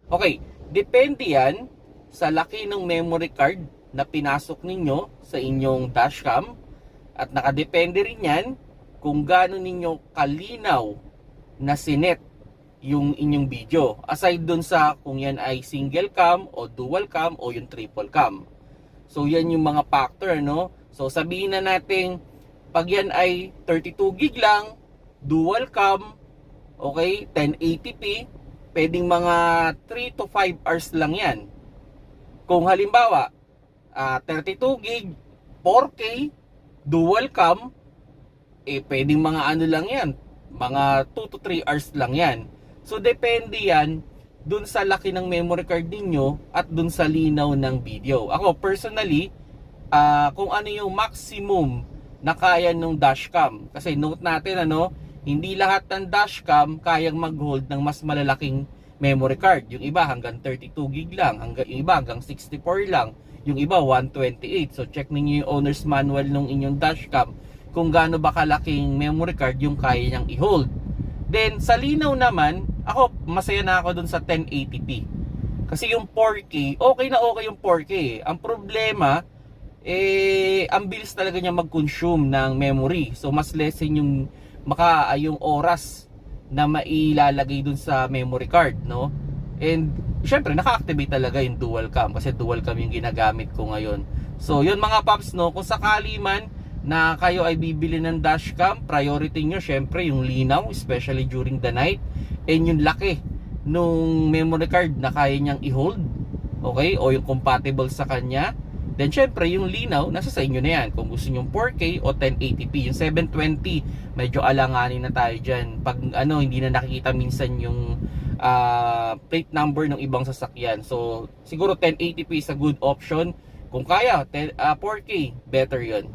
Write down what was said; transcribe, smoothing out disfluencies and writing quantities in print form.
Okay, depende yan sa laki ng memory card na pinasok ninyo sa inyong dashcam at nakadepende rin yan kung gaano ninyo kalinaw na sinet yung inyong video. Aside dun sa kung yan ay single cam o dual cam o yung triple cam. So yan yung mga factor, no? So sabihin na natin pag yan ay 32 gig lang, dual cam, okay, 1080p, pwedeng mga 3 to 5 hours lang yan. Kung halimbawa, 32 gig, 4K, dual cam, pwedeng mga ano lang yan, mga 2 to 3 hours lang yan. So, depende yan dun sa laki ng memory card ninyo at dun sa linaw ng video. Ako, personally, kung ano yung maximum na kaya ng dashcam. Kasi note natin, hindi lahat ng dashcam kayang mag-hold ng mas malalaking memory card. Yung iba hanggang 32 gig lang, yung iba hanggang 64 lang, yung iba 128. So check niyo yung owner's manual ng inyong dashcam kung gaano ba kalaking memory card yung kaya niyang i-hold. Then sa linaw naman, ako masaya na ako dun sa 1080p. Kasi yung 4K, okay na okay yung 4K. Ang problema, ang bilis talaga niya mag-consume ng memory. So mas lessen yung oras na mailalagay dun sa memory card, no? And syempre naka-activate talaga yung dual cam kasi dual cam yung ginagamit ko ngayon. So yun mga paps, no, kung sakali man na kayo ay bibili ng dashcam, priority nyo syempre yung linaw, especially during the night, and yung laki nung memory card na kaya niyang i-hold, okay, o yung compatible sa kanya. Then syempre yung linaw nasa sa inyo na yan kung gusto niyo 4K o 1080p. Yung 720 medyo alanganin na tayo diyan pag hindi na nakikita minsan yung plate number ng ibang sasakyan. So siguro 1080p is a good option. Kung kaya 4K, better 'yon.